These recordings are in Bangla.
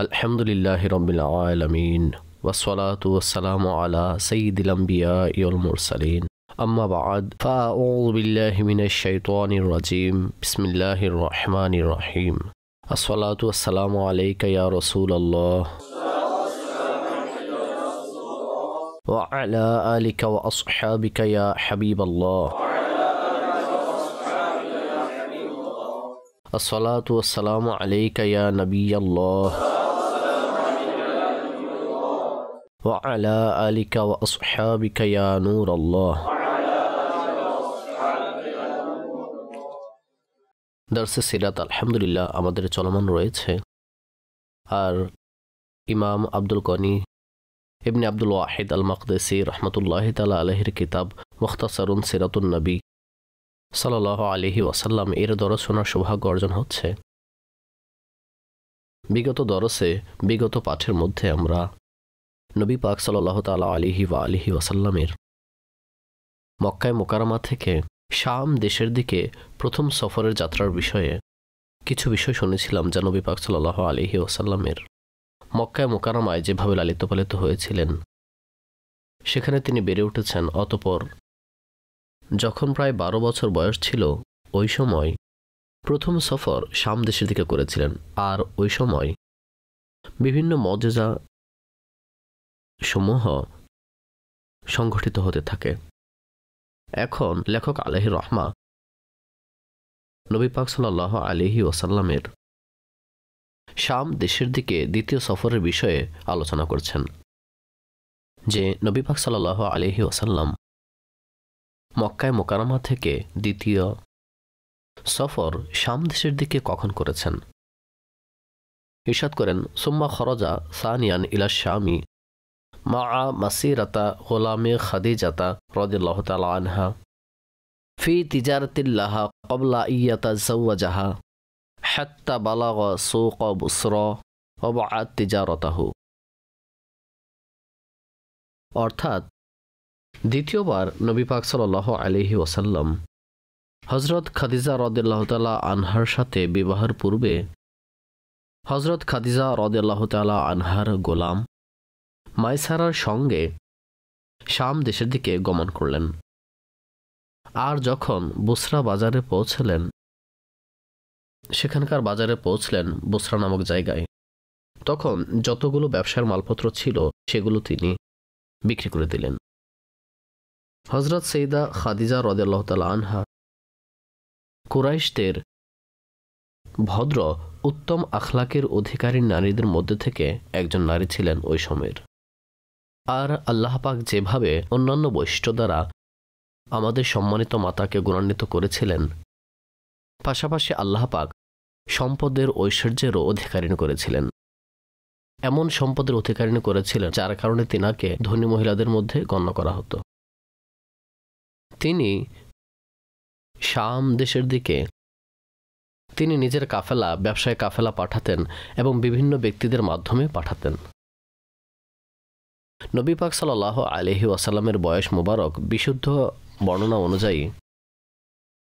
আলহামদুলিল্লাহি রাব্বিল আলামিন ওয়াসসালাতু ওয়াসসালামু আলা সাইয়্যিদিল আমবিয়াই ওয়াল মুরসালিন আম্মা বা'দ ফাআউযু বিল্লাহি মিনাশ শাইতানির রাজীম বিসমিল্লাহির রহমানির রহিম আসসালাতু ওয়াসসালামু আলাইকা ইয়া রাসূলুল্লাহ ওয়া আলা আলিকা ওয়া আসহাবিকা ইয়া হাবিবাল্লাহ আসসালাতু ওয়াসসালামু আলাইকা ইয়া নবিয়াল্লাহ ওয়া আলা আলিকা ওয়া আসহাবিকা ইয়া নূরাল্লাহ। দরসে সিরাত আলহামদুলিল্লাহ আমাদের চলমান রয়েছে, আর ইমাম আব্দুল গনি ইবনে আব্দুল ওয়াহিদ আল মাকদেসি রহমতুল্লাহি তাআলা আলাইহির কিতাব মুখতাসারুন সিরাতুন নবী সাল্লাল্লাহু আলাইহি ওয়াসাল্লাম এর দরস শোনার সৌভাগ্য অর্জন হচ্ছে। বিগত পাঠের মধ্যে আমরা নবী পাক সাল্লাল্লাহু তাআলা আলাইহি ওয়াসাল্লামের মক্কায় মুকাররমা থেকে শাম দেশের দিকে প্রথম সফরের যাত্রার বিষয়ে কিছু বিষয় শুনেছিলাম, যা নবী পাক সাল্লাল্লাহু আলাইহি ওয়াসাল্লামের মক্কায় মুকাররমায় যেভাবে লালিত পালিত হয়েছিলেন, সেখানে তিনি বেড়ে উঠেছেন। অতঃপর যখন প্রায় 12 বছর বয়স ছিল, ওই সময় প্রথম সফর শাম দেশের দিকে করেছিলেন, আর ওই সময় বিভিন্ন মুজিজা সমূহ সংঘটিত হতে থাকে। এখন লেখক আলাইহির রহমা নবী পাক সাল্লাল্লাহু আলাইহি ওয়াসাল্লামের শাম দেশের দিকে দ্বিতীয় সফরের বিষয়ে আলোচনা করছেন, যে নবী পাক সাল্লাল্লাহু আলাইহি ওয়াসাল্লাম মক্কায় মুকাররমা থেকে দ্বিতীয় সফর শাম দেশের দিকে কখন করেছেন। ইরশাদ করেন, সুম্মা খরজা সানিয়ান ইলা শামি মাআ মাসিরাতা গোলামে খাদিজাতা রাদিয়াল্লাহু তাআলা আনহা ফি তিজারাতিল্লাহা ক্বাবলা ইয়াতাযাওয়াজাহা হাত্তা বালাগা সুক বুসরা ওয়া বা'আত তিজারাতাহু। অর্থাৎ দ্বিতীয়বার নবী পাক সাল্লাল্লাহু আলাইহি ওয়াসাল্লাম হযরত খাদিজা রাদিয়াল্লাহু তাআলা আনহার সাথে বিবাহের পূর্বে হযরত খাদিজা রাদিয়াল্লাহু তাআলা আনহার গোলাম মাইসারার সঙ্গে শাম দেশের দিকে গমন করলেন। আর যখন বুসরা বাজারে পৌঁছলেন, সেখানকার বাজারে পৌঁছলেন বুসরা নামক জায়গায়, তখন যতগুলো ব্যবসার মালপত্র ছিল সেগুলো তিনি বিক্রি করে দিলেন। হযরত সাইয়্যিদা খাদিজা রাদিয়াল্লাহু তাআলা আনহা কুরাইশদের ভদ্র উত্তম আখলাকের অধিকারী নারীদের মধ্যে থেকে একজন নারী ছিলেন ওই সময়ের। আর আল্লাহ পাক যেভাবে অন্যান্য বৈশিষ্ট্য দ্বারা আমাদের সম্মানিত মাতাকে গুণান্বিত করেছিলেন, পাশাপাশি আল্লাহ পাক সম্পদের ঐশ্বর্যেরও অধিকারিণী করেছিলেন। এমন সম্পদের অধিকারিণী করেছিলেন যার কারণে তিনাকে ধনী মহিলাদের মধ্যে গণ্য করা হতো। তিনি শাম দেশের দিকে তিনি নিজের কাফেলা, ব্যবসায় কাফেলা পাঠাতেন এবং বিভিন্ন ব্যক্তিদের মাধ্যমে পাঠাতেন। নবী পাক সাল্লাল্লাহু আলাইহি ওয়াসাল্লামের বয়স মুবারক বিশুদ্ধ বর্ণনা অনুযায়ী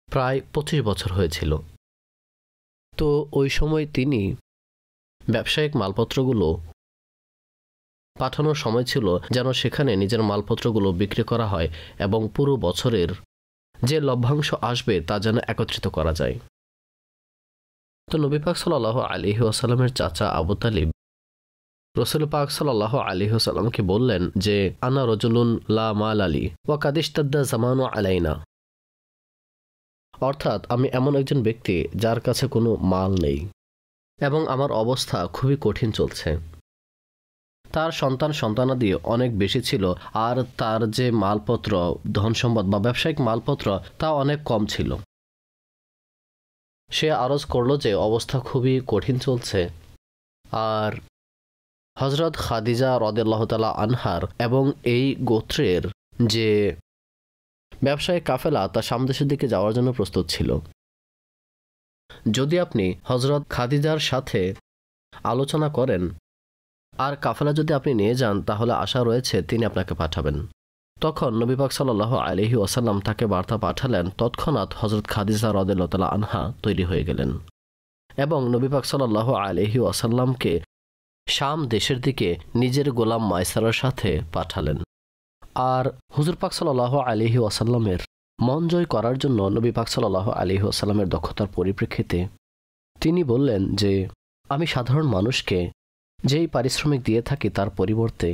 প্রায় 25 বছর হয়েছিল। তো ওই সময় তিনি ব্যবসায়িক মালপত্রগুলো পাঠানোর সময় ছিল যেন সেখানে নিজের মালপত্রগুলো বিক্রি করা হয় এবং পুরো বছরের যে লভ্যাংশ আসবে তা যেন একত্রিত করা যায়। তো নবী পাক সাল্লাল্লাহু আলাইহি ওয়াসাল্লামের চাচা আবু তালিব রাসূল পাক সাল্লাল্লাহু আলাইহি ওয়াসাল্লামকে বললেন যে, আনা রাজুলুন লা মাল আলী ওয়া কাদ ইশতাদ্দা জামানু আলাইনা। অর্থাৎ আমি এমন একজন ব্যক্তি যার কাছে কোনো মাল নেই এবং আমার অবস্থা খুবই কঠিন চলছে। তার সন্তানাদি অনেক বেশি ছিল, আর তার যে মালপত্র, ধন সম্পদ বা ব্যবসায়িক মালপত্র তা অনেক কম ছিল। সে আরজ করল যে অবস্থা খুবই কঠিন চলছে, আর হযরত খাদিজা রাদিয়াল্লাহু তাআলা আনহার এবং এই গোত্রের যে ব্যবসায়িক কাফেলা তা শাম দেশের দিকে যাওয়ার জন্য প্রস্তুত ছিল। যদি আপনি হযরত খাদিজার সাথে আলোচনা করেন আর কাফেলা যদি আপনি নিয়ে যান, তাহলে আশা রয়েছে তিনি আপনাকে পাঠাবেন। তখন নবী পাক সাল্লাল্লাহু আলাইহি ওয়াসাল্লাম তাকে বার্তা পাঠালেন। তৎক্ষণাৎ হযরত খাদিজা রাদিয়াল্লাহু তাআলা আনহা তৈরি হয়ে গেলেন এবং নবী পাক সাল্লাল্লাহু আলাইহি ওয়াসাল্লামকে শাম দেশের দিকে নিজের গোলাম মায়সারার সাথে পাঠালেন। আর হুজুর পাক সাল্লাল্লাহু আলাইহি ওয়াসাল্লামের মন জয় করার জন্য নবী পাক সাল্লাল্লাহু আলাইহি ওয়াসাল্লামের দক্ষতার পরিপ্রেক্ষিতে তিনি বললেন যে আমি সাধারণ মানুষকে যেই পারিশ্রমিক দিয়ে থাকি তার পরিবর্তে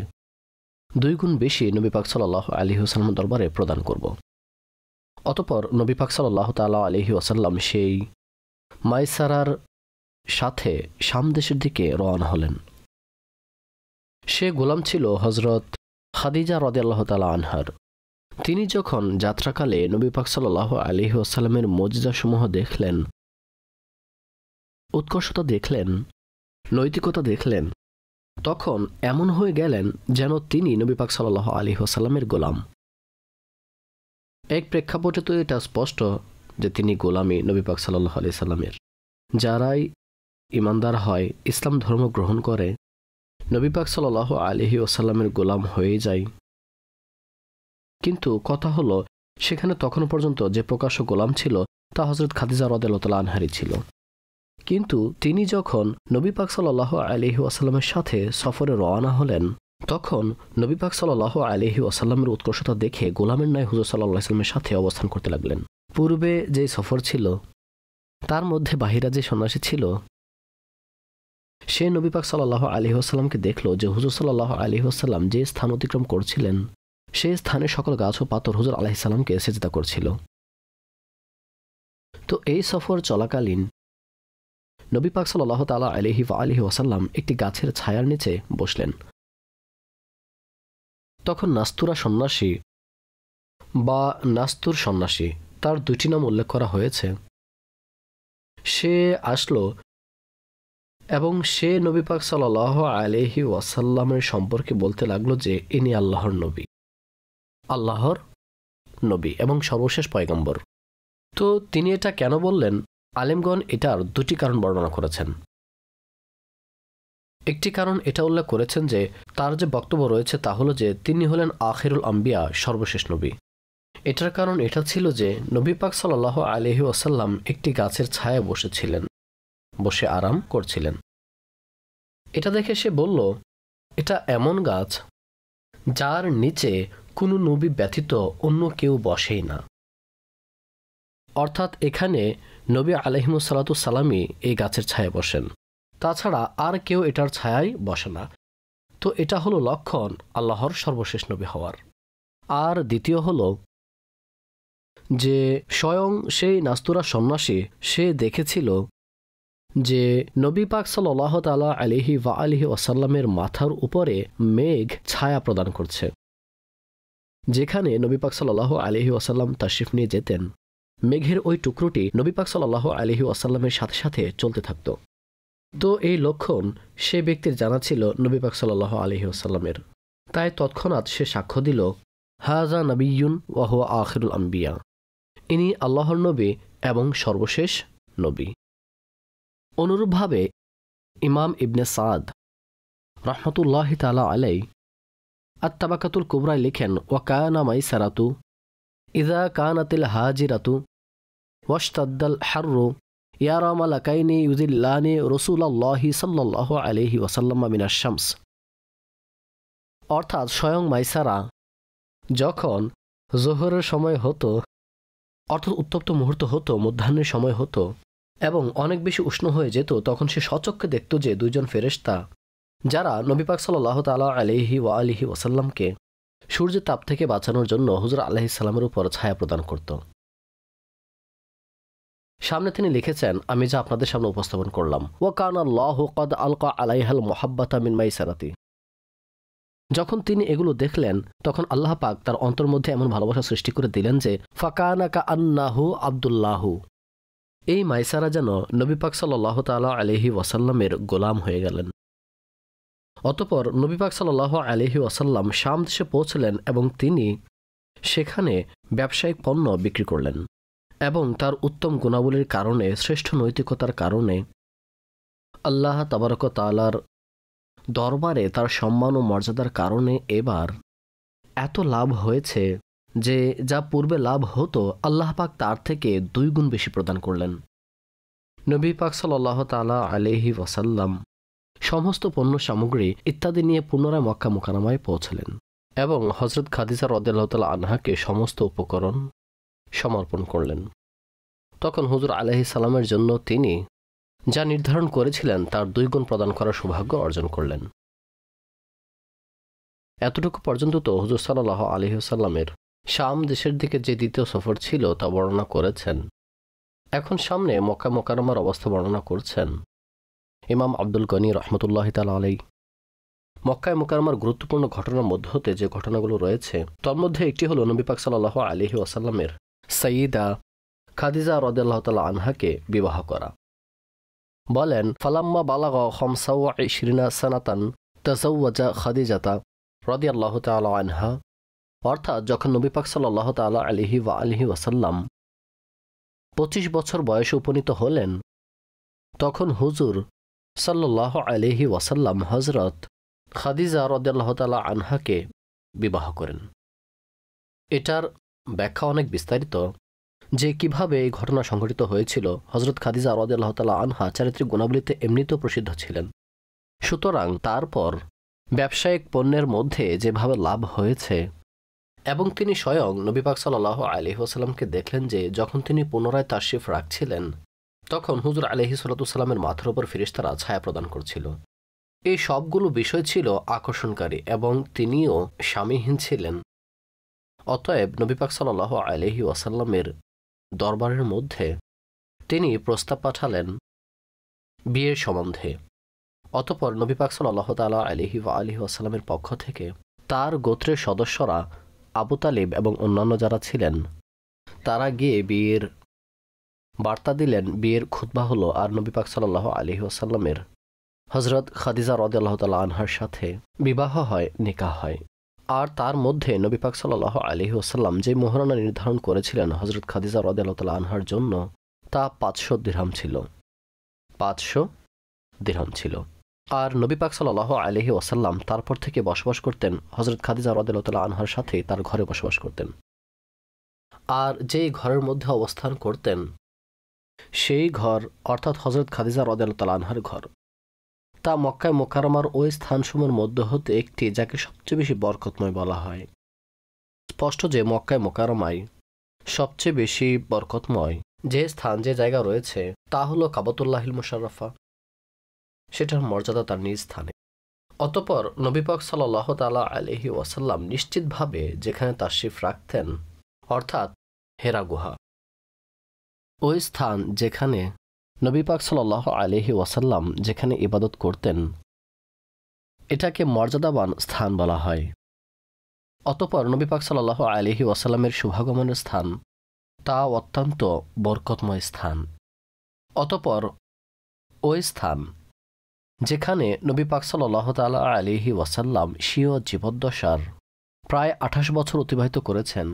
2 গুণ বেশি নবী পাক সাল্লাল্লাহু আলাইহি ওয়াসাল্লামের দরবারে প্রদান করব। অতঃপর নবী পাক সাল্লাল্লাহু তাআলা আলাইহি ওয়াসাল্লাম সেই মায়সারার সাথে শাম দেশের দিকে রওনা হলেন। সে গোলাম ছিল হযরত খাদিজা রাদিয়াল্লাহু তাআলা আনহার। তিনি যখন যাত্রাকালে নবী পাক সাল্লাল্লাহু আলাইহি ওয়াসাল্লামের মুজিজাসমূহ দেখলেন, উৎকর্ষতা দেখলেন, নৈতিকতা দেখলেন, তখন এমন হয়ে গেলেন যেন তিনি নবী পাক সাল্লাল্লাহু আলাইহি ওয়াসাল্লামের গোলাম। এক প্রেক্ষাপটে তো এটা স্পষ্ট যে তিনি গোলামী নবী পাক সাল্লাল্লাহু আলাইহি সাল্লামের। যারাই ঈমানদার হয়, ইসলাম ধর্ম গ্রহণ করে, নবী পাক সাল্লাল্লাহু আলাইহি ওয়াসাল্লামের গোলাম হয়ে যায়। কিন্তু কথা হলো, সেখানে তখন পর্যন্ত যে প্রকাশ্য গোলাম ছিল তা হযরত খাদিজা রাদিয়াল্লাহু তাআলা আনহারই ছিল। কিন্তু তিনি যখন নবী পাক সাল্লাল্লাহু আলাইহি ওয়াসাল্লামের সাথে সফরে রওনা হলেন, তখন নবী পাক সাল্লাল্লাহু আলাইহি ওয়াসাল্লামের উৎকর্ষতা দেখে গোলামের ন্যায় হুজুর সাল্লাল্লাহু আলাইহি ওয়াসাল্লামের সাথে অবস্থান করতে লাগলেন। পূর্বে যে সফর ছিল তার মধ্যে বাহিরা যে সন্ন্যাসী ছিল, সে নবী পাক সাল্লাল্লাহু আলাইহি ওয়াসাল্লামকে দেখল যে হুজুর সাল্লাল্লাহু আলাইহি ওয়াসাল্লাম যে স্থান অতিক্রম করছিলেন সেই স্থানে সকল গাছ ও পাথর হুজুর আলাইহিস সালামকে সেজদা করছিল। তো এই সফর চলাকালীন নবী পাক সাল্লাল্লাহু তাআলা আলাইহি ওয়াসাল্লাম একটি গাছের ছায়ার নিচে বসলেন। তখন নাস্তুরা সন্ন্যাসী বা নাস্তুর সন্ন্যাসী, তার 2টি নাম উল্লেখ করা হয়েছে, সে আসলো এবং সে নবী পাক সাল্লাল্লাহু আলাইহি ওয়াসাল্লামের সম্পর্কে বলতে লাগলো যে ইনি আল্লাহর নবী এবং সর্বশেষ পয়গম্বর। তো তিনি এটা কেন বললেন, আলেমগণ এটার 2টি কারণ বর্ণনা করেছেন। একটি কারণ এটা উল্লেখ করেছেন যে তার যে বক্তব্য রয়েছে তা হলো যে তিনি হলেন আখিরুল আম্বিয়া, সর্বশেষ নবী। এটার কারণ এটা ছিল যে নবী পাক সাল্লাল্লাহু আলাইহি ওয়াসাল্লাম একটি গাছের ছায়ায় বসেছিলেন, বসে আরাম করছিলেন। এটা দেখে সে বলল, এটা এমন গাছ যার নিচে কোনো নবী ব্যতীত অন্য কেউ বসেই না। অর্থাৎ এখানে নবী আলাইহিমুস সালাতু সালামই এই গাছের ছায়ায় বসেন, তাছাড়া আর কেউ এটার ছায়ায় বসে না। তো এটা হলো লক্ষণ আল্লাহর সর্বশেষ নবী হওয়ার। আর দ্বিতীয় হলো যে স্বয়ং সেই নাস্তুরা সন্ন্যাসী সে দেখেছিল যে নবী পাক সাল্লাল্লাহু তাআলা আলাইহি ওয়াসাল্লামের মাথার উপরে মেঘ ছায়া প্রদান করছে। যেখানে নবী পাক সাল্লাল্লাহু আলাইহি ওয়াসাল্লাম তাশরিফ নিয়ে যেতেন, মেঘের ওই টুকরোটি নবী পাক সাল্লাল্লাহু আলাইহি ওয়াসাল্লামের সাথে সাথে চলতে থাকত। তো এই লক্ষণ সে ব্যক্তির জানা ছিল নবী পাক সাল্লাল্লাহু আলাইহি ওয়াসাল্লামের। তাই তৎক্ষণাৎ সে সাক্ষ্য দিল, হাযা নবিয়্যুন ওয়া হুয়া আখিরুল আম্বিয়া, ইনি আল্লাহর নবী এবং সর্বশেষ নবী। অনুরূপভাবে ইমাম ইবনে সাদ রাহমাতুল্লাহি তাআলা আলাইহি আত-তাবাকাতুল কুবরায় লিখেন, ওয়া কানা মাইসারাতু ইযা কানাতিল হাজিরাতু ওয়াশতাদ্দাল হাররু ইয়ারা মালাকাইনি ইউযিল্লানি রাসূলুল্লাহি সাল্লাল্লাহু আলাইহি ওয়াসাল্লাম মিনাশ শামস। অর্থাৎ স্বয়ং মাইসারা যখন জোহরের সময় হতো, অর্থাৎ উত্তপ্ত মুহূর্ত হতো, মধ্যাহ্নের সময় হতো এবং অনেক বেশি উষ্ণ হয়ে যেত, তখন সে স্বচক্ষে দেখত যে 2 জন ফেরেশতা যারা নবী পাক সাল্লাল্লাহু তাআলা আলাইহি ওয়াসাল্লামকে সূর্যের তাপ থেকে বাঁচানোর জন্য হুজুর আলাইহিস সালামের উপর ছায়া প্রদান করত। সামনে তিনি লিখেছেন, আমি যা আপনাদের সামনে উপস্থাপন করলাম, ওয়া কানা আল্লাহু ক্বাদ আলকা আলাইহাল মুহাব্বাতা মিন মাইসারাতি। যখন তিনি এগুলো দেখলেন তখন আল্লাহ পাক তার অন্তর মধ্যে এমন ভালোবাসা সৃষ্টি করে দিলেন যে ফাকানা কাআন্নাহু আব্দুল্লাহু, এই মাইসারা যেন নবী পাক সাল্লাল্লাহু তাআলা আলাইহি ওয়াসাল্লামের গোলাম হয়ে গেলেন। অতঃপর নবী পাক সাল্লাল্লাহু আলাইহি ওয়াসাল্লাম শাম দেশে পৌঁছলেন এবং তিনি সেখানে ব্যবসায়িক পণ্য বিক্রি করলেন এবং তার উত্তম গুণাবলীর কারণে, শ্রেষ্ঠ নৈতিকতার কারণে আল্লাহ তাবারক ওয়া তাআলার দরবারে তার সম্মান ও মর্যাদার কারণে এবার এত লাভ হয়েছে যে যা পূর্বে লাভ হতো আল্লাহ পাক তার থেকে 2 গুণ বেশি প্রদান করলেন। নবী পাক সাল্লাল্লাহু তাআলা আলাইহি ওয়াসাল্লাম সমস্ত পণ্য সামগ্রী ইত্যাদি নিয়ে পুনরায় মক্কা মুকাররমায় পৌঁছলেন এবং হযরত খাদিজা রাদিয়াল্লাহু তাআলা আনহাকে সমস্ত উপকরণ সমর্পণ করলেন। তখন হুজুর আলাইহিস সালামের জন্য তিনি যা নির্ধারণ করেছিলেন তার 2 গুণ প্রদান করার সৌভাগ্য অর্জন করলেন। এতটুকু পর্যন্ত তো হুজুর সাল্লাল্লাহু আলাইহি ওয়াসাল্লামের শাম দেশের দিকে যে দ্বিতীয় সফর ছিল তা বর্ণনা করেছেন। এখন সামনে মক্কা মুকাররমার অবস্থা বর্ণনা করছেন ইমাম আব্দুল গনি রাহমাতুল্লাহি তাআলা আলাইহি। মক্কায় মুকাররমার গুরুত্বপূর্ণ ঘটনার মধ্য হতে যে ঘটনাগুলো রয়েছে তার মধ্যে একটি হলো নবী পাক সাল্লাল্লাহু আলাইহি ওয়াসাল্লামের সাইয়্যিদা খাদিজা রাদিয়াল্লাহু তাআলা আনহাকে বিবাহ করা। বলেন, ফালাম্মা বালাগা 25 সানাতান তাযাওয়াজা খাদিজাতা রাদিয়াল্লাহু তাআলা আনহা, অর্থাৎ যখন নবী পাক সাল্লাল্লাহু তাআলা আলাইহি ওয়া আলিহি ওয়াসাল্লাম 25 বছর বয়সে উপনীত হলেন, তখন হুজুর সাল্লাল্লাহু আলাইহি ওয়াসাল্লাম হযরত খাদিজা রাদিয়াল্লাহু তাআলা আনহাকে বিবাহ করেন। এটার ব্যাখ্যা অনেক বিস্তারিত যে কিভাবে এই ঘটনা সংঘটিত হয়েছিল। হযরত খাদিজা রাদিয়াল্লাহু তাআলা আনহা চারিত্রিক গুণাবলীতে এমনিতেও প্রসিদ্ধ ছিলেন, সুতরাং তারপর ব্যবসায়িক পণ্যের মধ্যে যেভাবে লাভ হয়েছে এবং তিনি স্বয়ং নবী পাক সাল্লাল্লাহু আলাইহি ওয়াসাল্লামকে দেখলেন যে যখন তিনি পুনরায় তাশরিফ রাখছিলেন তখন হুজুর আলাইহিস সালাতু ওয়াসসালামের মাথার উপর ফেরেশতারা ছায়া প্রদান করছিল। এই সবগুলো বিষয় ছিল আকর্ষণকারী এবং তিনিও স্বামীহীন ছিলেন। অতএব নবী পাক সাল্লাল্লাহু আলাইহি ওয়াসাল্লামের দরবারের মধ্যে তিনি প্রস্তাব পাঠালেন বিয়ের সম্বন্ধে। অতঃপর নবী পাক সাল্লাল্লাহু তাআলা আলাইহি ওয়া আলিহি ওয়াসাল্লামের পক্ষ থেকে তার গোত্রের সদস্যরা আবু তালিব এবং অন্যান্য যারা ছিলেন তারা গিয়ে বিয়ের বার্তা দিলেন। বিয়ের খুতবা হলো আর নবী পাক সাল্লাল্লাহু আলাইহি ওয়াসাল্লামের হযরত খাদিজা রাদিয়াল্লাহু তাআলা আনহার সাথে বিবাহ হয়, নিকাহ হয়। আর তার মধ্যে নবী পাক সাল্লাল্লাহু আলাইহি ওয়াসাল্লাম যে মোহরানা নির্ধারণ করেছিলেন হযরত খাদিজা রাদিয়াল্লাহু তাআলা আনহার জন্য তা 500 দিরহাম ছিল। 500 দিরহাম ছিল। আর নবী পাক সাল্লাল্লাহু আলাইহি ওয়াসাল্লাম তারপর থেকে বসবাস করতেন হযরত খাদিজা রাদিয়াল্লাহু তাআলা আনহার সাথে, তার ঘরে বসবাস করতেন। আর যেই ঘরের মধ্যে অবস্থান করতেন সেই ঘর অর্থাৎ হযরত খাদিজা রাদিয়াল্লাহু তাআলা আনহার ঘর, তা মক্কায় মুকাররমার ওই স্থানসমূহের মধ্যে হতে একটি যাকে সবচেয়ে বেশি বরকতময় বলা হয়। স্পষ্ট যে মক্কায় মুকাররমায় সবচেয়ে বেশি বরকতময় যে স্থান, যে জায়গা রয়েছে তা হলো কাবাতুল্লাহিল মুশাররফা, সেটার মর্যাদা তার নিজ স্থানে। অতঃপর নবী পাক সাল্লাল্লাহু তাআলা আলাইহি ওয়াসাল্লাম নিশ্চিতভাবে যেখানে তাশরিফ রাখতেন অর্থাৎ হেরা গুহা, ওই স্থান যেখানে নবী পাক সাল্লাল্লাহু আলাইহি ওয়াসাল্লাম যেখানে ইবাদত করতেন এটাকে মর্যাদাবান স্থান বলা হয়। অতঃপর নবী পাক সাল্লাল্লাহু আলাইহি ওয়াসাল্লামের শুভাগমনের স্থান তা অত্যন্ত বরকতময় স্থান। অতঃপর ওই স্থান যেখানে নবী পাক সাল্লাল্লাহু তাআলা আলাইহি ওয়াসাল্লাম স্বীয় জীবদ্দশার প্রায় 28 বছর অতিবাহিত করেছেন,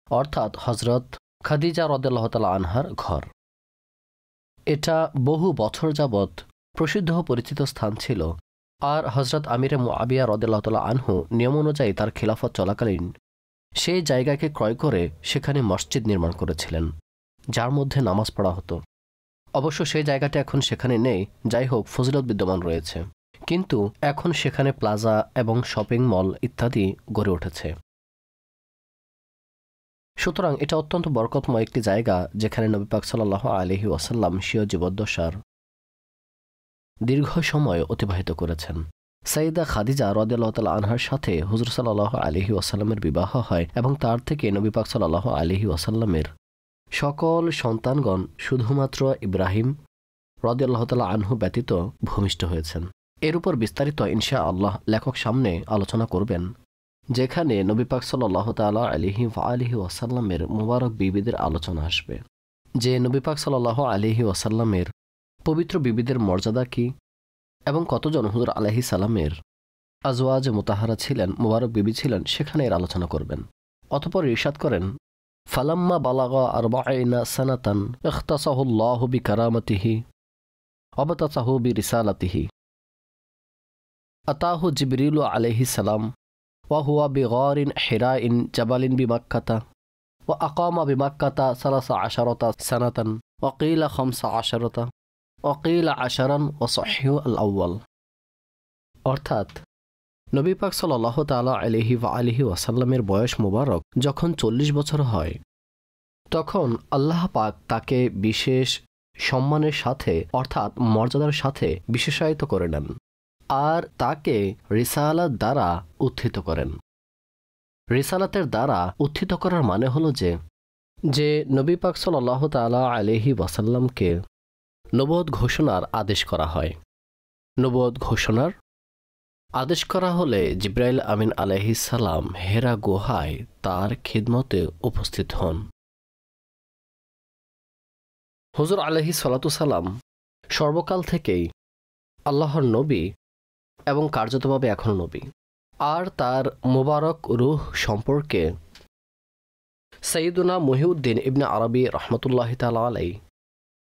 অর্থাৎ হযরত খাদিজা রাদিয়াল্লাহু তাআলা আনহার ঘর। এটা বহু বছর যাবৎ প্রসিদ্ধ পরিচিত স্থান ছিল। আর হযরত আমিরে মুআবিয়া রাদিয়াল্লাহু তাআলা আনহু নিয়ম অনুযায়ী তার খিলাফত চলাকালীন সেই জায়গাকে ক্রয় করে সেখানে মসজিদ নির্মাণ করেছিলেন, যার মধ্যে নামাজ পড়া হতো। অবশ্য সেই জায়গাটা এখন সেখানে নেই, যাই হোক ফজিলত বিদ্যমান রয়েছে, কিন্তু এখন সেখানে প্লাজা এবং শপিং মল ইত্যাদি গড়ে উঠেছে। সুতরাং এটা অত্যন্ত বরকতময় একটি জায়গা যেখানে নবী পাক সাল্লাল্লাহু আলাইহি ওয়াসাল্লাম স্বীয় জীবদ্দশার দীর্ঘ সময় অতিবাহিত করেছেন। সাইয়্যিদা খাদিজা রাদিয়াল্লাহু তাআলা আনহার সাথে হুজুর সাল্লাল্লাহু আলাইহি ওয়াসাল্লামের বিবাহ হয় এবং তার থেকে নবী পাক সাল্লাল্লাহু আলাইহি ওয়াসাল্লামের সকল সন্তানগণ শুধুমাত্র ইব্রাহিম রাদিয়াল্লাহু তাআলা আনহু ব্যতীত ভূমিষ্ঠ হয়েছেন। এর উপর বিস্তারিত ইনশাআল্লাহ লেখক সামনে আলোচনা করবেন, যেখানে নবী পাক সাল্লাল্লাহু তাআলা আলাইহি ওয়া আলিহি ওয়াসাল্লামের মুবারক বিবিদের আলোচনা আসবে, যে নবী পাক সাল্লাল্লাহু আলাইহি ওয়াসাল্লামের পবিত্র বিবিদের মর্যাদা কি এবং কতজন হুজুর আলাইহিস সালামের আজওয়াজ মুতাহারা ছিলেন, মুবারক বিবি ছিলেন, সেখানে এর আলোচনা করবেন। অতঃপর ইরশাদ করেন, ফালাম্মা বালাগা 40 সানাতান ইখতাসাহু আল্লাহু বিকারামাতিহি ওয়া বাতাসাহু বিরিসালাতিহি আতাহু জিবরিল আলাইহিস সালাম ওয়া হুয়া বিগারিন হিরাইন জাবালিন বিমাক্কাতা ওয়া আকামা বিমাক্কাতা 13 সানাতান ওয়া কিলা 15 ওয়া কিলা 10 ওয়া সাহিহু আল আউয়াল। অর্থাৎ নবী পাক সাল্লাল্লাহু তাআলা আলাইহি ওয়া আলিহি ওয়াসাল্লামের বয়স মুবারক যখন 40 বছর হয়, তখন আল্লাহ পাক তাকে বিশেষ সম্মানের সাথে অর্থাৎ মর্যাদার সাথে বিশেষায়িত করে নেন আর তাকে রিসালাত দ্বারা উত্থিত করেন। রিসালাতের দ্বারা উত্থিত করার মানে হলো যে নবী পাক সাল্লাল্লাহু তাআলা আলাইহি ওয়াসাল্লামকে নবুয়ত ঘোষণার আদেশ করা হয়। নবুয়ত ঘোষণার আদেশ করা হলে জিবরাইল আমিন আলাইহিস সালাম হেরা গুহায় তার খিদমতে উপস্থিত হন। হুজুর আলাইহিস সালাতু সালাম সর্বকাল থেকেই আল্লাহর নবী এবং কার্যতভাবে এখন নবী। আর তার মুবারক রূহ সম্পর্কে সাইয়্যিদুনা মুহিউদ্দিন ইবনে আরবি রাহমাতুল্লাহি তাআলা আলাইহি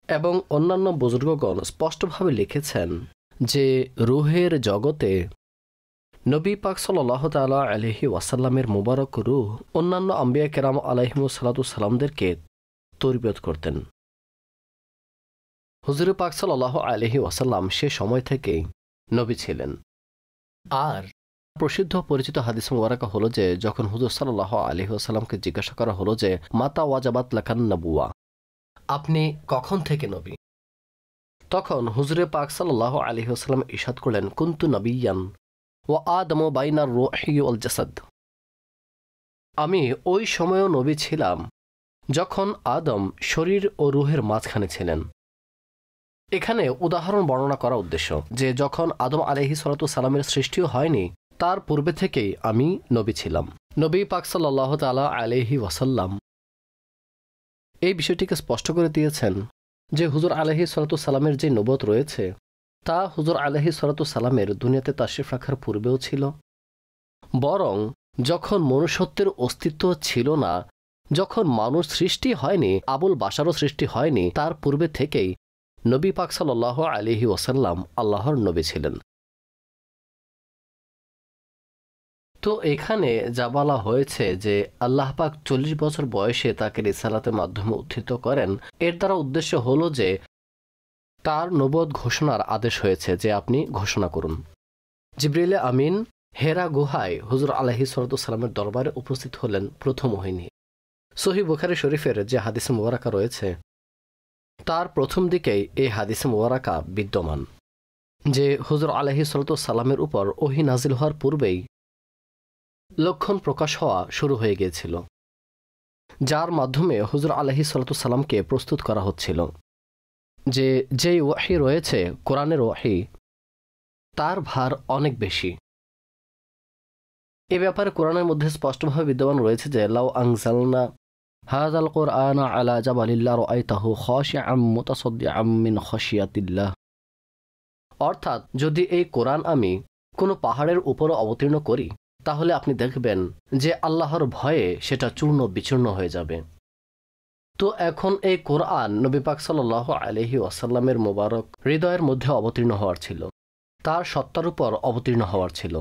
এবং অন্যান্য বুজুর্গগণ স্পষ্টভাবে লিখেছেন যে রূহের জগতে নবী পাক সাল্লাল্লাহু তাআলা আলাইহি ওয়াসাল্লামের মুবারক রূহ অন্যান্য আম্বিয়া কেরাম আলাইহিমুস সালাতু সালামদেরকে তরবিয়ত করতেন। হুজুর পাক সাল্লাল্লাহু আলাইহি ওয়াসাল্লাম সে সময় থেকেই নবী ছিলেন। আর প্রসিদ্ধ পরিচিত হাদিস মুবারাকা হলো যে যখন হুজুর সাল্লাল্লাহু আলাইহি ওয়াসাল্লামকে জিজ্ঞাসা করা হলো যে মাতা ওয়াজাবাত লাকান নবুয়া, আপনি কখন থেকে নবী? তখন হুজুরে পাক সাল্লাল্লাহু আলাইহি ওয়াসাল্লাম ইরশাদ করলেন কুনতু নবিয়্যান ওয়া আদমু বাইনার রূহি ওয়াল জাসাদ, আমি ওই সময়ও নবী ছিলাম যখন আদম শরীর ও রূহের মাঝখানে ছিলেন। এখানে উদাহরণ বর্ণনা করা উদ্দেশ্য যে যখন আদম আলাইহিস সালাতু সালামের সৃষ্টিও হয়নি তার পূর্বে থেকেই আমি নবী ছিলাম। নবী পাক সাল্লাল্লাহু তাআলা আলাইহি ওয়াসাল্লাম এই বিষয়টিকে স্পষ্ট করে দিয়েছেন যে হুজুর আলাইহিস সালাতু সালামের যে নবুয়ত রয়েছে তা হুজুর আলাইহিস সালাতু সালামের দুনিয়াতে তাশরিফ রাখার পূর্বেও ছিল, বরং যখন মনুষ্যত্বের অস্তিত্ব ছিল না, যখন মানুষ সৃষ্টি হয়নি, আবুল বাশারও সৃষ্টি হয়নি, তার পূর্বে থেকেই নবী পাক সাল্লাল্লাহু আলাইহি ওয়াসাল্লাম আল্লাহর নবী ছিলেন। তো এখানে যা বলা হয়েছে যে আল্লাহ পাক 40 বছর বয়সে তাকে রিসালাতের মাধ্যমে উত্থিত করেন, এর দ্বারা উদ্দেশ্য হলো যে তার নবুয়ত ঘোষণার আদেশ হয়েছে যে আপনি ঘোষণা করুন। জিবরিল আমিন হেরা গুহায় হুজুর আলাইহিস সালাতু সালামের দরবারে উপস্থিত হলেন প্রথম ওহী নিয়ে। সহিহ বুখারী শরীফের যে হাদিসে মুবারাকা রয়েছে তার প্রথম দিকেই এই হাদিসে মুবারাকা বিদ্যমান যে হুজুর আলাইহিস সালাতু সালামের উপর ওহী নাজিল হওয়ার পূর্বেই লক্ষণ প্রকাশ হওয়া শুরু হয়ে গিয়েছিল, যার মাধ্যমে হুজুর আলাইহিস সালাতু সালামকে প্রস্তুত করা হচ্ছিল যে যেই ওয়াহী রয়েছে কোরআনের ওয়াহী তার ভার অনেক বেশি। এ ব্যাপারে কোরআনের মধ্যে স্পষ্টভাবে বিদ্যমান রয়েছে যে লাউ আনজালনা হাযাল কুরআনা আলা জাবালিন লারাআইতাহু খাশিআম মুতাসাদ্দিআম মিন খাশিয়াতিল্লাহ, অর্থাৎ যদি এই কোরআন আমি কোনো পাহাড়ের উপর অবতীর্ণ করি তাহলে আপনি দেখবেন যে আল্লাহর ভয়ে সেটা চূর্ণ বিচূর্ণ হয়ে যাবে। তো এখন এই কোরআন নবী পাক সাল্লাল্লাহু আলাইহি ওয়াসাল্লামের মোবারক হৃদয়ের মধ্যে অবতীর্ণ হওয়ার ছিল, তার সত্তার উপর অবতীর্ণ হওয়ার ছিল।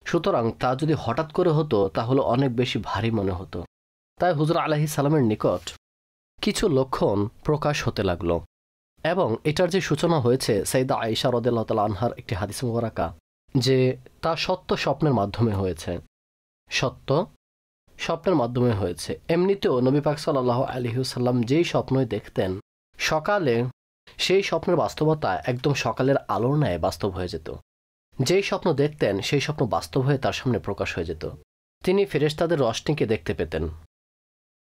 সুতরাং তা যদি হঠাৎ করে হতো তাহলে অনেক বেশি ভারী মনে হতো। তাই হুজুর আলাইহিস সালামের নিকট কিছু লক্ষণ প্রকাশ হতে লাগলো এবং এটার যে সূচনা হয়েছে সাইয়্যিদা আয়েশা রাদিয়াল্লাহু তাআলা আনহার একটি হাদিস মুবারাকা যে তা সত্য স্বপ্নের মাধ্যমে হয়েছে, সত্য স্বপ্নের মাধ্যমে হয়েছে। এমনিতেও নবী পাক সাল্লাল্লাহু আলাইহি ওয়াসাল্লাম যেই স্বপ্নই দেখতেন সকালে সেই স্বপ্নের বাস্তবতা একদম সকালের আলোর ন্যায় বাস্তব হয়ে যেত। যেই স্বপ্ন দেখতেন সেই স্বপ্ন বাস্তব হয়ে তার সামনে প্রকাশ হয়ে যেত। তিনি ফেরেশতাদের রশনিকে দেখতে পেতেন।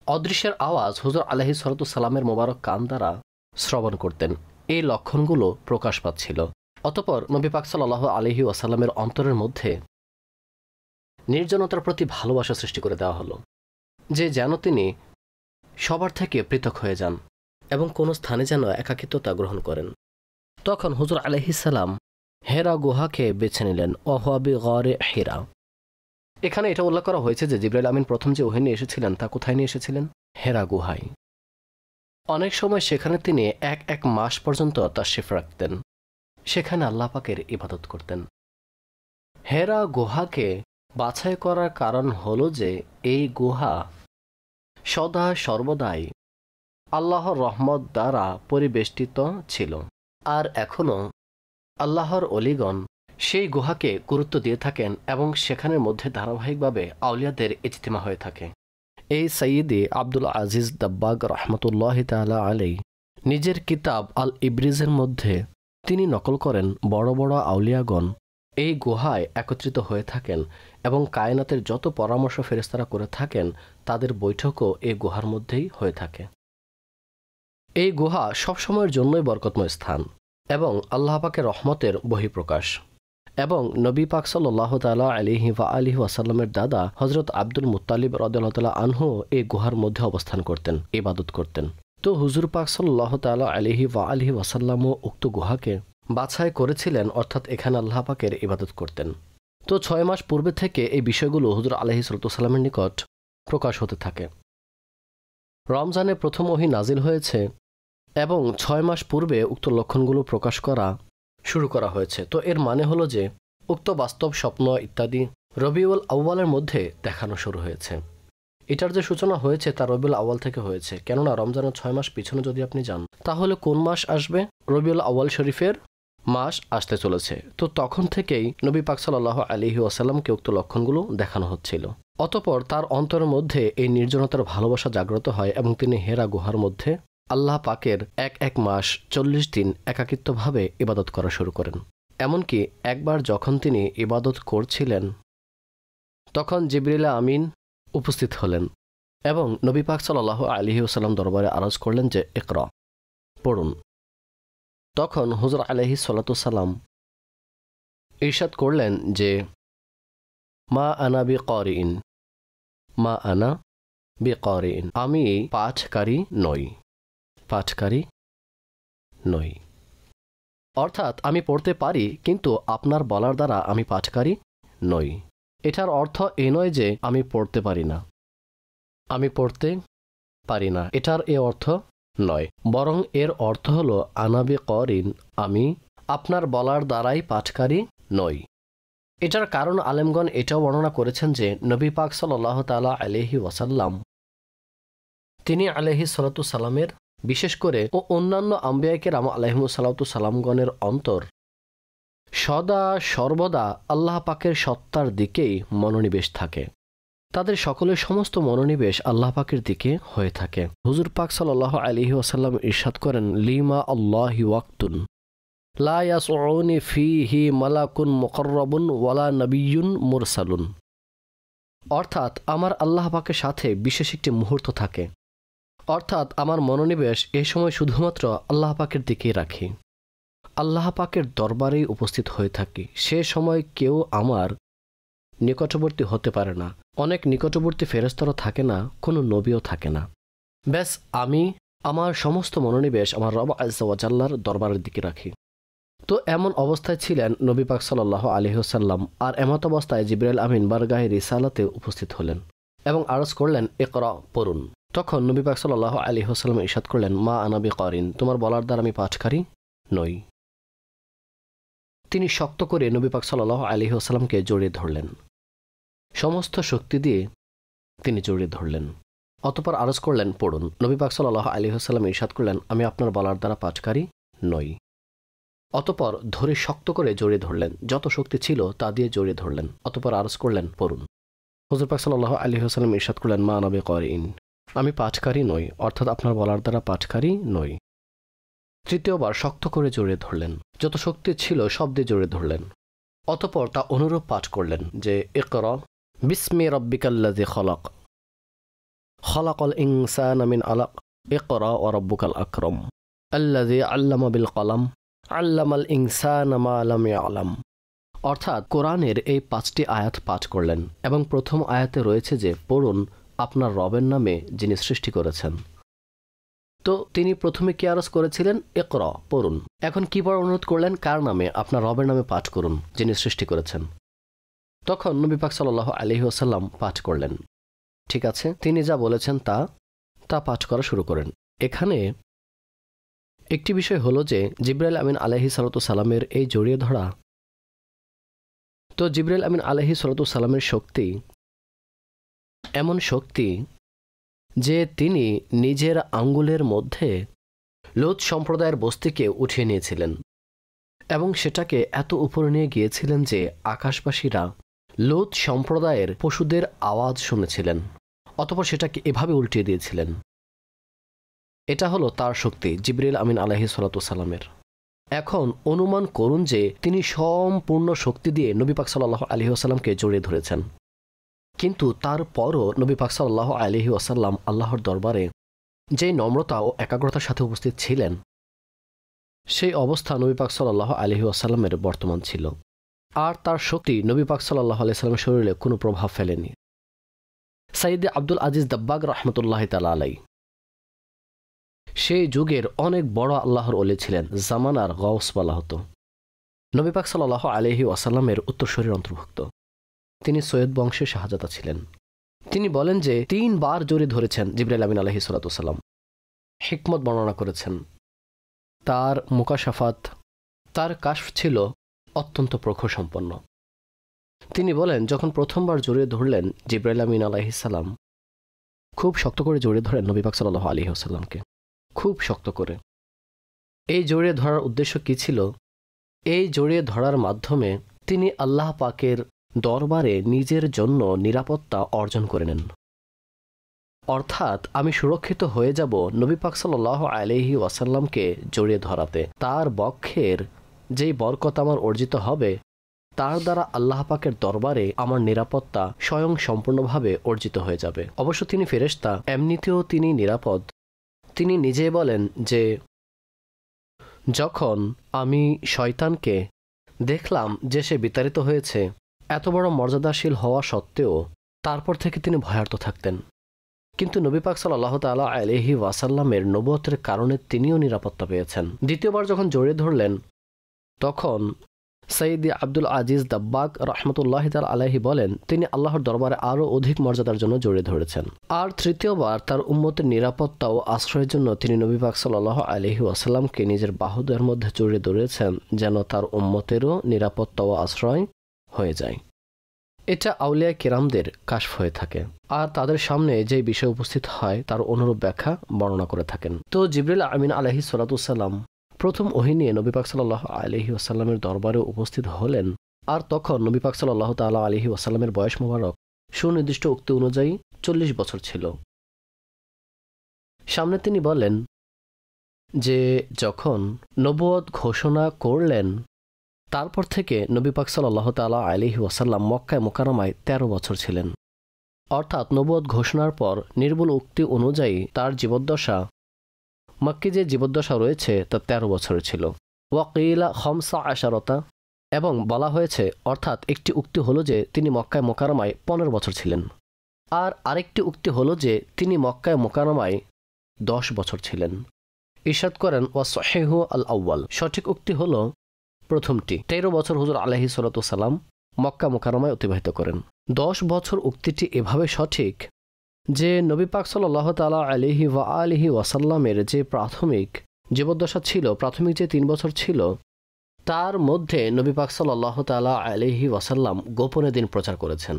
অদৃশ্যের আওয়াজ হুজুর আলাইহিস সালাতু সালামের মোবারক কান দ্বারা শ্রবণ করতেন। এই লক্ষণগুলো প্রকাশ পাচ্ছিল। অতঃপর নবী পাক সাল্লাল্লাহু আলাইহি ওয়াসাল্লামের অন্তরের মধ্যে নির্জনতার প্রতি ভালোবাসা সৃষ্টি করে দেওয়া হলো যে যেন তিনি সবার থেকে পৃথক হয়ে যান এবং কোনো স্থানে যেন একাকিত্বতা গ্রহণ করেন। তখন হুজুর আলাইহিস সালাম হেরা গুহাকে বেছে নিলেন, ওয়া বিগারে হিরা। এখানে এটা উল্লেখ করা হয়েছে যে জিবরাইল আমিন প্রথম যে ওহী নিয়ে এসেছিলেন তা কোথায় নিয়ে এসেছিলেন? হেরা গুহায়। অনেক সময় সেখানে তিনি এক মাস পর্যন্ত তাশরিফ রাখতেন, সেখানে আল্লাহ পাকের ইবাদত করতেন। হেরা গুহাকে বাছাই করার কারণ হলো যে এই গুহা সদা সর্বদাই আল্লাহর রহমত দ্বারা পরিবেষ্টিত ছিল, আর এখনও আল্লাহর অলিগণ সেই গুহাকে গুরুত্ব দিয়ে থাকেন এবং সেখানের মধ্যে ধারাবাহিকভাবে আউলিয়াদের ইজতিমা হয়ে থাকে। এই সৈয়দি আব্দুল আজিজ দাব্বাগ রহমতুল্লাহ তাআলা আলাই নিজের কিতাব আল ইব্রিজের মধ্যে তিনি নকল করেন বড় বড় আউলিয়াগণ এই গুহায় একত্রিত হয়ে থাকেন এবং কায়নাতের যত পরামর্শ ফেরেশতারা করে থাকেন তাদের বৈঠকও এই গুহার মধ্যেই হয়ে থাকে। এই গুহা সবসময়ের জন্যই বরকতময় স্থান এবং আল্লাহ পাকের রহমতের বহিঃপ্রকাশ। এবং নবী পাক সাল্লাল্লাহু তাআলা আলাইহি ওয়া আলিহি ওয়াসাল্লামের দাদা হযরত আব্দুল মুত্তালিব রাদিয়াল্লাহু তাআলা আনহু এই গুহার মধ্যে অবস্থান করতেন, ইবাদত করতেন। তো হুজুর পাক সাল্লাল্লাহু তাআলা আলাইহি ওয়া আলিহি ওয়াসাল্লামও উক্ত গুহাকে বাছাই করেছিলেন, অর্থাৎ এখানে আল্লাহ পাকের ইবাদত করতেন। তো 6 মাস পূর্বে থেকে এই বিষয়গুলো হুজুর আলাইহিস সালামের নিকট প্রকাশ হতে থাকে। রমজানে প্রথম ওহী নাজিল হয়েছে এবং 6 মাস পূর্বে উক্ত লক্ষণগুলো প্রকাশ করা শুরু করা হয়েছে। তো এর মানে হলো যে উক্ত বাস্তব স্বপ্ন ইত্যাদি রবিউল আউয়ালের মধ্যে দেখানো শুরু হয়েছে। এটার যে সূচনা হয়েছে তা রবিউল আউয়াল থেকে হয়েছে, কেননা রমজানের 6 মাস পিছনে যদি আপনি যান তাহলে কোন মাস আসবে? রবিউল আউয়াল শরীফের মাস আসতে চলেছে। তো তখন থেকেই নবী পাক সাল্লাল্লাহু আলাইহি ওয়াসাল্লামকে উক্ত লক্ষণগুলো দেখানো হচ্ছিল। অতঃপর তার অন্তরের মধ্যে এই নির্জনতার ভালোবাসা জাগ্রত হয় এবং তিনি হেরা গুহার মধ্যে আল্লাহ পাকের এক মাস 40 দিন একাকিত্বভাবে ইবাদত করা শুরু করেন। এমনকি একবার যখন তিনি ইবাদত করছিলেন তখন জিবরিল আমিন উপস্থিত হলেন এবং নবী পাক সাল্লাল্লাহু আলাইহি ওয়াসাল্লাম দরবারে আরজ করলেন যে ইকরা, পড়ুন। তখন হুজুর আলাইহিস সালাতু সালাম ইরশাদ করলেন যে মা আনা বিকারিন, মা আনা বিকারিন, আমি পাঠকারী নই, পাঠকারী নই। অর্থাৎ আমি পড়তে পারি কিন্তু আপনার বলার দ্বারা আমি পাঠকারী নই। এটার অর্থ এ নয় যে আমি পড়তে পারি না, আমি পড়তে পারি না, এটার এ অর্থ নয়, বরং এর অর্থ হলো আনাবি করিন, আমি আপনার বলার দ্বারাই পাঠকারী নই। এটার কারণ আলেমগণ এটাও বর্ণনা করেছেন যে নবী পাক সাল্লাল্লাহু তাআলা আলাইহি ওয়াসাল্লাম তিনি আলাইহিস সালাতু সালামের বিশেষ করে ও অন্যান্য আম্বিয়া কেরাম আলাইহিমুস সালাতু সালামগণের অন্তর সদা সর্বদা আল্লাহ পাকের সত্তার দিকেই মনোনিবেশ থাকে। তাদের সকলের সমস্ত মনোনিবেশ আল্লাহ পাকের দিকে হয়ে থাকে। হুজুর পাক সাল্লাল্লাহু আলাইহি ওয়াসাল্লাম ইরশাদ করেন লিমা আল্লাহি ওয়াক্তুন লা ইয়াসউনি ফীহি মালাকুন মুকাররাবুন ওয়ালা নাবিয়্যুন মুরসালুন। অর্থাৎ আমার আল্লাহ পাকের সাথে বিশেষ একটি মুহূর্ত থাকে, অর্থাৎ আমার মনোনিবেশ এই সময় শুধুমাত্র আল্লাহ পাকের দিকেই রাখি, আল্লাহ পাকের দরবারেই উপস্থিত হয়ে থাকি। সে সময় কেউ আমার নিকটবর্তী হতে পারে না, অনেক নিকটবর্তী ফেরেশতারও থাকে না, কোনো নবীও থাকে না। ব্যাস আমি আমার সমস্ত মনোনিবেশ আমার রব আযজা ওয়া জাল্লার দরবারের দিকে রাখি। তো এমন অবস্থায় ছিলেন নবী পাক সাল্লাল্লাহু আলাইহি ওয়াসাল্লাম। আর এমত অবস্থায় জিবরাইল আমিন বারগাহে রিসালাতে উপস্থিত হলেন এবং আরজ করলেন ইকরা, পড়ুন। তখন নবী পাক সাল্লাল্লাহু আলাইহি ওয়াসাল্লাম ইরশাদ করলেন মা আনা বিকারিন, তোমার বলার দ্বারা আমি পাঠকারী নই। তিনি শক্ত করে নবী পাক সাল্লাল্লাহু আলাইহি ওয়াসাল্লামকে জড়িয়ে ধরলেন, সমস্ত শক্তি দিয়ে তিনি জড়িয়ে ধরলেন। অতঃপর আরজ করলেন পড়ুন। নবী পাক সাল্লাল্লাহু আলাইহি ওয়াসাল্লাম ইরশাদ করলেন আমি আপনার বলার দ্বারা পাঠকারী নই। অতঃপর ধরে শক্ত করে জড়িয়ে ধরলেন, যত শক্তি ছিল তা দিয়ে জড়িয়ে ধরলেন। অতঃপর আরজ করলেন পড়ুন। হুজুর পাক সাল্লাল্লাহু আলাইহি ওয়াসাল্লাম ইরশাদ করলেন মা আনা বিকারিন, আমি পাঠকারী নই, অর্থাৎ আপনার বলার দ্বারা পাঠকারী নই। তৃতীয়বার শক্ত করে জড়িয়ে ধরলেন, যত শক্তি ছিল সব দিয়ে জড়িয়ে ধরলেন। অতঃপর তা অনুরূপ পাঠ করলেন যে ইকরা বিসমি রাব্বিকাল্লাযী খালাক, খালাকাল ইনসানা মিন আলাক, ইকরা ওয়া রাব্বুকাল আকরাম, আল্লাযী আল্লামা বিল কলম, আল্লামাল ইনসানা মা লাম ইয়ালাম। অর্থাৎ কোরআনের এই 5টি আয়াত পাঠ করলেন এবং প্রথম আয়াতে রয়েছে যে পড়ুন আপনার রবের নামে যিনি সৃষ্টি করেছেন। তো তিনি প্রথমে কি আরজ করেছিলেন ইকরা, পড়ুন। এখন কি পড়ার অনুরোধ করলেন? কার নামে? আপনার রবের নামে পাঠ করুন যিনি সৃষ্টি করেছেন। তখন নবী পাক সাল্লাল্লাহু আলাইহি ওয়াসাল্লাম পাঠ করলেন। ঠিক আছে, তিনি যা বলেছেন তা পাঠ করা শুরু করেন। এখানে একটি বিষয় হলো যে জিবরাইল আমিন আলাইহিস সালাতু সালামের এই জড়িয়ে ধরা, তো জিবরাইল আমিন আলাইহিস সালাতু সালামের শক্তি এমন শক্তি যে তিনি নিজের আঙ্গুলের মধ্যে লূত সম্প্রদায়ের বস্তিকে উঠিয়ে নিয়েছিলেন এবং সেটাকে এত উপরে নিয়ে গিয়েছিলেন যে আকাশবাসীরা লূত সম্প্রদায়ের পশুদের আওয়াজ শুনেছিলেন, অতঃপর সেটাকে এভাবে উল্টিয়ে দিয়েছিলেন। এটা হলো তার শক্তি, জিবরিল আমিন আলাইহিস সালাতু সালামের। এখন অনুমান করুন যে তিনি সম্পূর্ণ শক্তি দিয়ে নবী পাক সাল্লাল্লাহু আলাইহি ওয়াসাল্লামকে জড়িয়ে ধরেছেন, কিন্তু তারপরও নবী পাক সাল্লাল্লাহু আলাইহি ওয়াসাল্লাম আল্লাহর দরবারে যে নম্রতা ও একাগ্রতার সাথে উপস্থিত ছিলেন, সেই অবস্থা নবী পাক সাল্লাল্লাহু আলাইহি ওয়াসাল্লামের বর্তমান ছিল। আর তার শক্তি নবী পাক সাল্লাল্লাহু আলাইহি ওয়াসাল্লামের শরীরে কোনো প্রভাব ফেলেনি। সাইয়্যিদ আব্দুল আজিজ দাব্বাগ রাহমাতুল্লাহি তাআলা আলাইহি সেই যুগের অনেক বড় আল্লাহর ওলি ছিলেন, জামানার গাউস বলা হতো। নবী পাক সাল্লাল্লাহু আলাইহি ওয়াসাল্লামের উত্তরসূরির অন্তর্ভুক্ত। তিনি সৈয়দ বংশের শাহজাদা ছিলেন। তিনি বলেন যে 3 বার জড়িয়ে ধরেছেন জিবরাইল আমিন আলাইহিস সালাতু সালাম। হিকমত বর্ণনা করেছেন, তার মুকাশাফাত, তার কাশফ ছিল অত্যন্ত প্রখর সম্পন্ন। তিনি বলেন, যখন প্রথমবার জড়িয়ে ধরলেন জিবরাইল আমিন আলাইহিস সালাম খুব শক্ত করে জড়িয়ে ধরেন নবী পাক সাল্লাল্লাহু আলাইহি ওয়াসাল্লামকে, খুব শক্ত করে। এই জড়িয়ে ধরার উদ্দেশ্য কি ছিল? এই জড়িয়ে ধরার মাধ্যমে তিনি আল্লাহ পাকের দরবারে নিজের জন্য নিরাপত্তা অর্জন করে নেন। অর্থাৎ আমি সুরক্ষিত হয়ে যাব নবী পাক সাল্লাল্লাহু আলাইহি ওয়াসাল্লামকে জড়িয়ে ধরাতে। তার বক্ষের যেই বরকত আমার অর্জিত হবে, তার দ্বারা আল্লাহ পাকের দরবারে আমার নিরাপত্তা স্বয়ং সম্পূর্ণভাবে অর্জিত হয়ে যাবে। অবশ্য তিনি ফেরেশতা, এমনিতেও তিনি নিরাপদ। তিনি নিজেই বলেন যে যখন আমি শয়তানকে দেখলাম যে সে বিতাড়িত হয়েছে, এত বড় মর্যাদাশীল হওয়া সত্ত্বেও তারপর থেকে তিনি ভয়ার্ত থাকতেন, কিন্তু নবী পাক সাল্লাল্লাহু তাআলা আলাইহি ওয়াসাল্লামের নবুয়তের কারণে তিনিও নিরাপত্তা পেয়েছেন। দ্বিতীয়বার যখন জড়িয়ে ধরলেন, তখন সাইয়্যিদ আব্দুল আজিজ দাব্বাগ রাহমাতুল্লাহি তাআলা আলাইহি বলেন, তিনি আল্লাহর দরবারে আরও অধিক মর্যাদার জন্য জড়িয়ে ধরেছেন। আর তৃতীয়বার তার উম্মতের নিরাপত্তা ও আশ্রয়ের জন্য তিনি নবী পাক সাল্লাল্লাহু আলাইহি ওয়াসাল্লামকে নিজের বাহুদের মধ্যে জড়িয়ে ধরেছেন, যেন তার উম্মতেরও নিরাপত্তা ও আশ্রয় হয়ে যায়। এটা আউলিয়া কিরামদের কাশফ হয়ে থাকে, আর তাদের সামনে যে বিষয় উপস্থিত হয় তার অনুরূপ ব্যাখ্যা বর্ণনা করে থাকেন। তো জিবরিল আমিন আলাইহিস সালাতু সালাম প্রথম ওহী নিয়ে নবী পাক সাল্লাল্লাহু আলাইহি ওয়াসাল্লামের দরবারে উপস্থিত হলেন। আর তখন নবী পাক সাল্লাল্লাহু তাআলা আলাইহি ওয়াসাল্লামের বয়স মোবারক সুনির্দিষ্ট উক্তি অনুযায়ী 40 বছর ছিল। সামনে তিনি বলেন যে যখন নবুয়ত ঘোষণা করলেন, তারপর থেকে নবী পাক সাল্লাল্লাহু তাআলা আলাইহি ওয়াসাল্লাম মক্কায় মুকাররমায় 13 বছর ছিলেন। অর্থাৎ নবুয়ত ঘোষণার পর নির্ভুল উক্তি অনুযায়ী তার জীবদ্দশা, মক্কি যে জীবদ্দশা রয়েছে তা 13 বছরের ছিল। ওয়াকিলা খামসা আশারতা, এবং বলা হয়েছে, অর্থাৎ একটি উক্তি হলো যে তিনি মক্কায় মুকাররমায় 15 বছর ছিলেন, আর আরেকটি উক্তি হলো যে তিনি মক্কায় মুকাররমায় 10 বছর ছিলেন। ইরশাদ করেন, ওয়া সহিহু আল আউয়াল, সঠিক উক্তি হলো প্রথমটি। 13 বছর হুজুর আলাইহিস সালাতু সালাম মক্কা মুকাররমায় অতিবাহিত করেন। 10 বছর উক্তিটি এভাবে সঠিক যে নবী পাক সাল্লাল্লাহু তাআলা আলাইহি ওয়া আলিহি ওয়াসাল্লামের যে প্রাথমিক জীবদ্দশা ছিল, প্রাথমিক যে 3 বছর ছিল, তার মধ্যে নবী পাক সাল্লাল্লাহু তাআলা আলাইহি ওয়াসাল্লাম গোপনে দিন প্রচার করেছেন।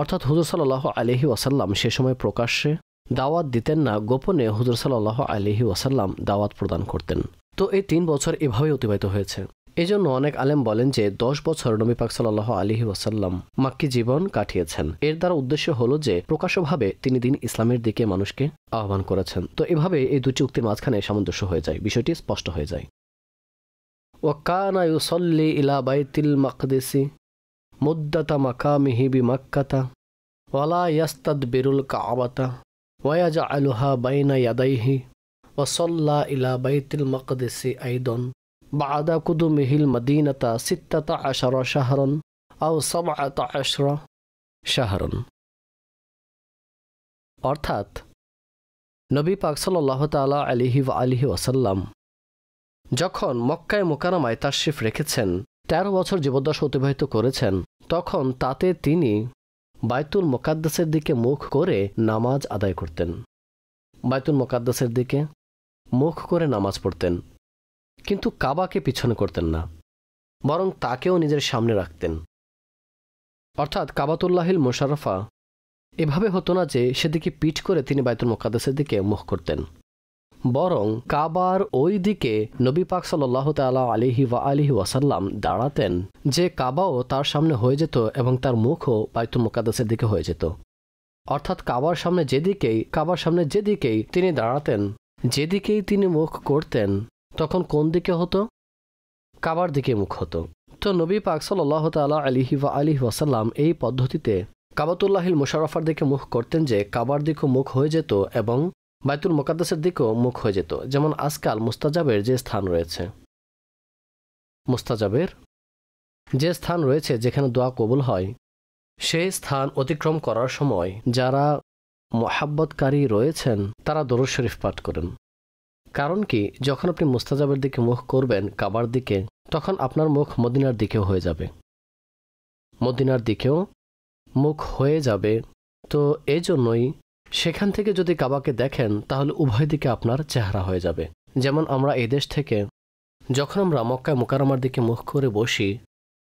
অর্থাৎ হুজুর সাল্লাল্লাহু আলাইহি ওয়াসাল্লাম সে সময় প্রকাশ্যে দাওয়াত দিতেন না, গোপনে হুজুর সাল্লাল্লাহু আলাইহি ওয়াসাল্লাম দাওয়াত প্রদান করতেন। তো এই 3 বছর এভাবে অতিবাহিত হয়েছে। এজন্য অনেক আলেম বলেন যে 10 বছর নবী পাক সাল্লাল্লাহু আলাইহি ওয়াসাল্লাম মাক্কি জীবন কাটিয়েছেন। এর দ্বারা উদ্দেশ্য হলো যে প্রকাশ্যভাবে তিনি দিন ইসলামের দিকে মানুষকে আহ্বান করেছেন। তো এভাবে এই দুটি উক্তির মাঝখানে সামঞ্জস্য হয়ে যায়, বিষয়টি স্পষ্ট হয়ে যায়। ওয়া কানা ইউসাল্লি ইলা বাইতিল মাকদিসি মুদ্দাতা মাকামিহি বিমাক্কাতা ওয়া লা ইয়াস্তাদবিরুল কাবাতা ওয়া ইয়াজআলুহা বাইনা ইয়াদাইহি ওয়া সাল্লা ইলা বাইতিল মাকদিসি আইদান বাদা কুদুমিহিল মদিনাতা 16 শাহরান আও 17 শাহরান। অর্থাৎ নবী পাক সাল্লাল্লাহু তাআলা আলাইহি ওয়া আলিহি ওয়াসাল্লাম যখন মক্কায় মুকাররমায় তাশরিফ রেখেছেন, 13 বছর জীবদ্দশা অতিবাহিত করেছেন, তখন তাতে তিনি বাইতুল মুকাদ্দাসের দিকে মুখ করে নামাজ আদায় করতেন। বাইতুল মুকাদ্দাসের দিকে মুখ করে নামাজ পড়তেন, কিন্তু কাবাকে পিছনে করতেন না, বরং তাকেও নিজের সামনে রাখতেন। অর্থাৎ কাবাতুল্লাহিল মুশাররফা এভাবে হতো না যে সেদিকে পিঠ করে তিনি বাইতুল মুকাদ্দাসের দিকে মুখ করতেন, বরং কাবার ওই দিকে নবী পাক সাল্লাল্লাহু তাআলা আলাইহি ওয়া আলিহি ওয়াসাল্লাম দাঁড়াতেন, যে কাবাও তার সামনে হয়ে যেত এবং তার মুখও বাইতুল মুকাদ্দাসের দিকে হয়ে যেত। অর্থাৎ কাবার সামনে যেদিকেই তিনি দাঁড়াতেন, যেদিকেই তিনি মুখ করতেন, তখন কোন দিকে হতো? কাবার দিকে মুখ হতো। তো নবী পাক সাল্লাল্লাহু তাআলা আলাইহি ওয়া আলিহি ওয়াসাল্লাম এই পদ্ধতিতে কাবাতুল্লাহিল মুশাররফার দিকে মুখ করতেন, যে কাবার দিকেও মুখ হয়ে যেত এবং বাইতুল মুকাদ্দাসের দিকেও মুখ হয়ে যেত। যেমন আজকাল মুস্তাজাবের যে স্থান রয়েছে যেখানে দোয়া কবুল হয়, সেই স্থান অতিক্রম করার সময় যারা মুহাব্বতকারী রয়েছেন তারা দরুদ শরীফ পাঠ করেন। কারণ কি, যখন আপনি মুস্তাজাবের দিকে মুখ করবেন, কাবার দিকে, তখন আপনার মুখ মদিনার দিকেও হয়ে যাবে। তো এই জন্যই সেখান থেকে যদি কাবাকে দেখেন তাহলে উভয় দিকে আপনার চেহারা হয়ে যাবে। যেমন আমরা এই দেশ থেকে যখন আমরা মক্কায় মুকাররমার দিকে মুখ করে বসি,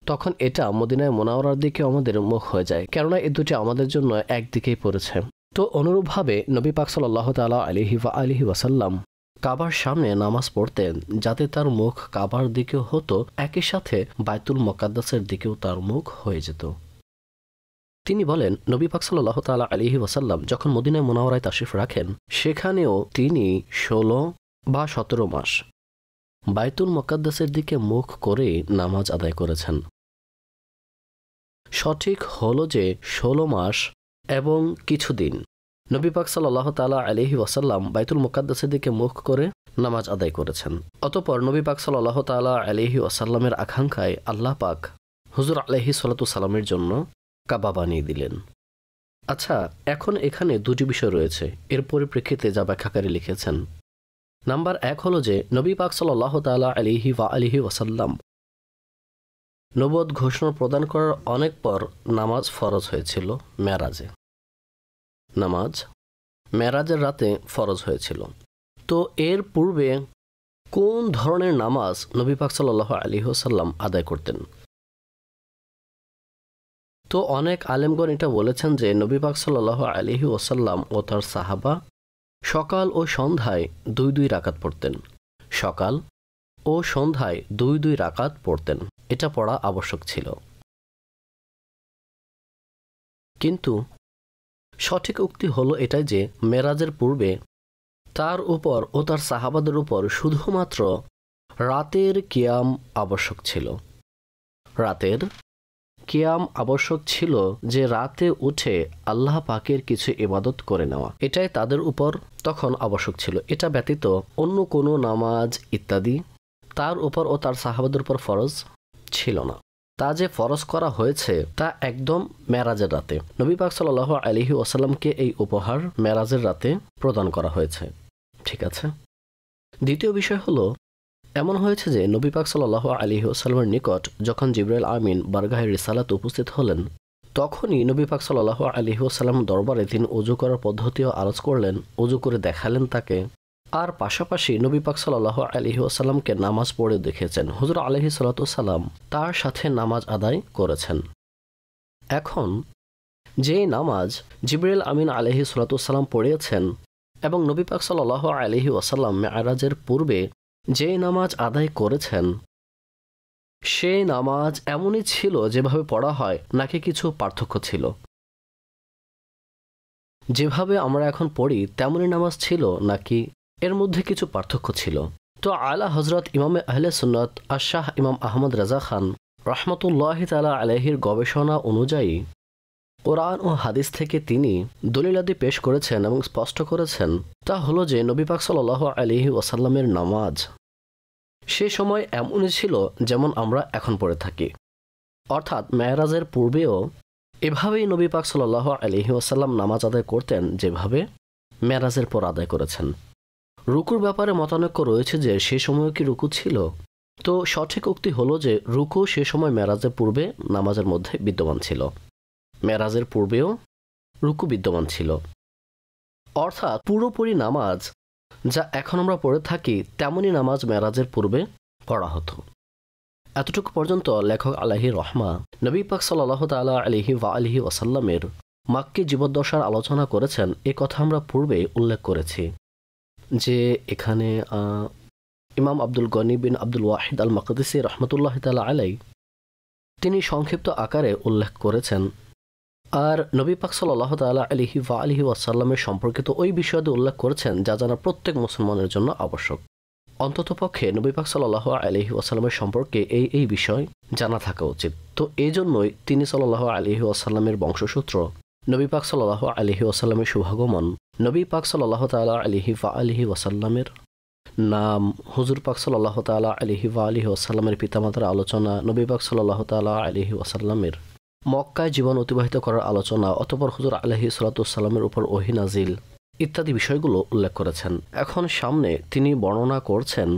তখন এটা মদিনায় মুনাওয়ারার দিকে আমাদের মুখ হয়ে যায়, কেননা এই দুটি আমাদের জন্য একদিকেই পড়েছে। তো অনুরূপভাবে নবী পাক সাল্লাল্লাহু তাআলা আলাইহি ওয়া আলিহি ওয়াসাল্লাম কাবার সামনে নামাজ পড়তেন যাতে তার মুখ কাবার দিকেও হতো, একই সাথে বাইতুল মুকাদ্দাসের দিকেও তার মুখ হয়ে যেত। তিনি বলেন, নবী পাক সাল্লাল্লাহু তাআলা আলাইহি ওয়াসাল্লাম যখন মদিনায় মুনাওয়ারায় তাশরিফ রাখেন, সেখানেও তিনি 16 বা 17 মাস বাইতুল মুকাদ্দাসের দিকে মুখ করে নামাজ আদায় করেছেন। সঠিক হলো যে 16 মাস এবং কিছুদিন নবী পাক সাল্লাল্লাহু তাআলা আলাইহি ওয়াসাল্লাম বাইতুল মুকাদ্দাসের দিকে মুখ করে নামাজ আদায় করেছেন। অতঃপর নবী পাক সাল্লাল্লাহু তাআলা আলাইহি ওয়াসাল্লামের আকাঙ্ক্ষায় আল্লাহ পাক হুজুর আলাইহিস সালাতু সালামের জন্য কাবা বানিয়ে দিলেন। আচ্ছা, এখন এখানে দুটি বিষয় রয়েছে, এর পরিপ্রেক্ষিতে যা ব্যাখ্যাকারী লিখেছেন। নাম্বার 1 হলো যে নবী পাক সাল্লাল্লাহু তাআলা আলাইহি ওয়া আলিহি ওয়াসাল্লাম নবুয়ত ঘোষণা প্রদান করার অনেক পর নামাজ ফরজ হয়েছিল মেরাজের রাতে ফরজ হয়েছিল। তো এর পূর্বে কোন ধরনের নামাজ নবী পাক সাল্লাল্লাহু আলাইহি ওয়াসাল্লাম আদায় করতেন? তো অনেক আলেমগণ এটা বলেছেন যে নবী পাক সাল্লাল্লাহু আলাইহি ওয়াসাল্লাম ও তার সাহাবা সকাল ও সন্ধ্যায় 2-2 রাকাত পড়তেন। সকাল ও সন্ধ্যায় 2-2 রাকাত পড়তেন, এটা পড়া আবশ্যক ছিল। কিন্তু সঠিক উক্তি হলো এটাই যে মেরাজের পূর্বে তার উপর ও তার সাহাবাদের উপর শুধুমাত্র রাতের কিয়াম আবশ্যক ছিল, যে রাতে উঠে আল্লাহ পাকের কিছু ইবাদত করে নেওয়া, এটাই তাদের উপর তখন আবশ্যক ছিল। এটা ব্যতীত অন্য কোনো নামাজ ইত্যাদি তার উপর ও তার সাহাবাদের উপর ফরজ ছিল না। তা যে ফরজ করা হয়েছে তা একদম মেরাজের রাতে। নবী পাক সাল্লাল্লাহু আলাইহি ওয়াসাল্লামকে এই উপহার মেরাজের রাতে প্রদান করা হয়েছে। ঠিক আছে। দ্বিতীয় বিষয় হলো, এমন হয়েছে যে নবী পাক সাল্লাল্লাহু আলাইহি ওয়াসাল্লামের নিকট যখন জিবরাইল আমিন বারগাহে রিসালাত উপস্থিত হলেন, তখনই নবী পাক সাল্লাল্লাহু আলাইহি ওয়াসাল্লাম দরবারে তিনি ওযু করার পদ্ধতিও আরজ করলেন, ওযু করে দেখালেন তাকে। আর পাশাপাশি নবী পাক সাল্লাল্লাহু আলাইহি ওয়াসাল্লামকে নামাজ পড়ে দেখেছেন। হুজুর আলাইহিস সালাতু সালাম তার সাথে নামাজ আদায় করেছেন। এখন যে নামাজ জিবরাইল আমিন আলাইহিস সালাতু সালাম পড়িয়েছেন এবং নবী পাক সাল্লাল্লাহু আলাইহি ওয়াসাল্লাম মেরাজের পূর্বে যে নামাজ আদায় করেছেন, সেই নামাজ এমনই ছিল যেভাবে পড়া হয়, নাকি কিছু পার্থক্য ছিল? যেভাবে আমরা এখন পড়ি তেমনই নামাজ ছিল, নাকি এর মধ্যে কিছু পার্থক্য ছিল? তো আলা হযরত ইমামে আহলে সুন্নাত আশ-শাহ ইমাম আহমদ রাজা খান রাহমাতুল্লাহি তাআলা আলাইহির গবেষণা অনুযায়ী কোরআন ও হাদিস থেকে তিনি দলিলাদি পেশ করেছেন এবং স্পষ্ট করেছেন, তা হলো যে নবী পাক সাল্লাল্লাহু আলাইহি ওয়াসাল্লামের নামাজ সে সময় এমনই ছিল যেমন আমরা এখন পড়ে থাকি। অর্থাৎ মেরাজের পূর্বেও এভাবেই নবী পাক সাল্লাল্লাহু আলাইহি ওয়াসাল্লাম নামাজ আদায় করতেন যেভাবে মেরাজের পর আদায় করেছেন। রুকুর ব্যাপারে মতানৈক্য রয়েছে যে সে সময়ও কি রুকু ছিল? তো সঠিক উক্তি হলো যে রুকু সে সময় মেরাজের পূর্বে নামাজের মধ্যে বিদ্যমান ছিল, মেরাজের পূর্বেও রুকু বিদ্যমান ছিল। অর্থাৎ পুরোপুরি নামাজ যা এখন আমরা পড়ে থাকি তেমনই নামাজ মেরাজের পূর্বে পড়া হতো। এতটুকু পর্যন্ত লেখক আলাইহি রহমা নবী পাক সাল্লাল্লাহু তাআলা আলাইহি ওয়া আলিহি ওয়াসাল্লামের মাক্কি জীবদ্দশার আলোচনা করেছেন। এ কথা আমরা পূর্বে উল্লেখ করেছি। যে এখানে ইমাম আব্দুল গনি বিন আব্দুল ওয়াহিদ আল মাকদিসি রহমতুল্লাহ তাআলা আলাই তিনি সংক্ষিপ্ত আকারে উল্লেখ করেছেন। আর নবী পাক সাল্লাল্লাহু তাআলা আলাইহি ওয়া আলিহি ওয়াসাল্লামের সম্পর্কিত ওই বিষয়াদি উল্লেখ করেছেন যা জানা প্রত্যেক মুসলমানের জন্য আবশ্যক। অন্ততপক্ষে নবী পাক সাল্লাল্লাহু আলাইহি ওয়াসাল্লামের সম্পর্কে এই বিষয় জানা থাকা উচিত। তো এই জন্যই তিনি সাল্লাল্লাহু আলাইহি ওয়াসাল্লামের বংশসূত্র, নবী পাক সাল্লাল্লাহু আলাইহি ওয়াসাল্লামের শুভাগমন, নবী পাক সাল্লাল্লাহু তাআলা আলাইহি ওয়া আলিহি ওয়াসাল্লামের নাম, হুজুর পাক সাল্লাল্লাহু তাআলা আলাইহি ওয়া আলিহি ওয়াসাল্লামের পিতামাতার আলোচনা, নবী পাক সাল্লাল্লাহু তাআলা আলাইহি ওয়াসাল্লামের মক্কায় জীবন অতিবাহিত করার আলোচনা, অতঃপর হুজুর আলাইহিস সালাতু ওয়াস সালামের উপর ওহী নাজিল ইত্যাদি বিষয়গুলো উল্লেখ করেছেন। এখন সামনে তিনি বর্ণনা করছেন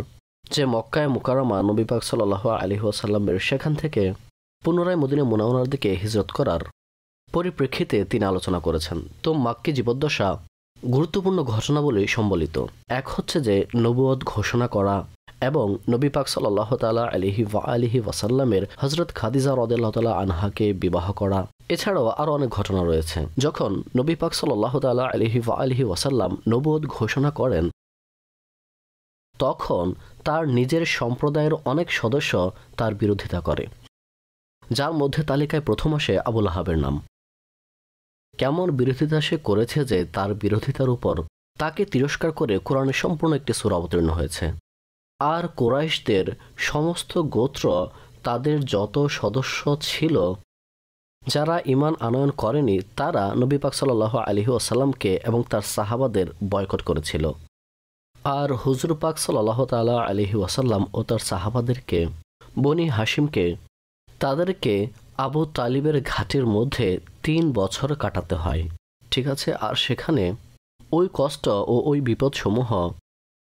যে মক্কায় মুকাররমা নবী পাক সাল্লাল্লাহু আলাইহি ওয়াসাল্লামের সেখান থেকে পুনরায় মদিনা মুনাওয়ারার দিকে হিজরত করার পরিপ্রেক্ষিতে তিনি আলোচনা করেছেন। তো মাক্কি জীবদ্দশা গুরুত্বপূর্ণ ঘটনাবলী সম্বলিত। এক হচ্ছে যে নবুয়ত ঘোষণা করা এবং নবী পাক সাল্লাল্লাহু তাআলা আলাইহি ওয়া আলিহি ওয়াসাল্লামের হযরত খাদিজা রাদিয়াল্লাহু তাআলা আনহাকে বিবাহ করা। এছাড়াও আরও অনেক ঘটনা রয়েছে। যখন নবী পাক সাল্লাল্লাহু তাআলা আলাইহি ওয়া আলিহি ওয়াসাল্লাম নবুয়ত ঘোষণা করেন তখন তার নিজের সম্প্রদায়ের অনেক সদস্য তার বিরোধিতা করে, যার মধ্যে তালিকায় প্রথম আসে আবু লাহাবের নাম। কেমন বিরোধিতা সে করেছে যে তার বিরোধিতার উপর তাকে তিরস্কার করে কোরআনের সম্পূর্ণ একটি সূরা অবতীর্ণ হয়েছে। আর কুরাইশদের সমস্ত গোত্র, তাদের যত সদস্য ছিল যারা ঈমান আনয়ন করেনি, তারা নবী পাক সাল্লাল্লাহু আলাইহি ওয়াসাল্লামকে এবং তার সাহাবাদের বয়কট করেছিল। আর হুজুর পাক সাল্লাল্লাহু তাআলা আলাইহি ওয়াসাল্লাম ও তার সাহাবাদেরকে, বনি হাশিমকে, তাদেরকে আবু তালিবের ঘাটের মধ্যে 3 বছর কাটাতে হয়। ঠিক আছে। আর সেখানে ওই কষ্ট ও ওই বিপদসমূহ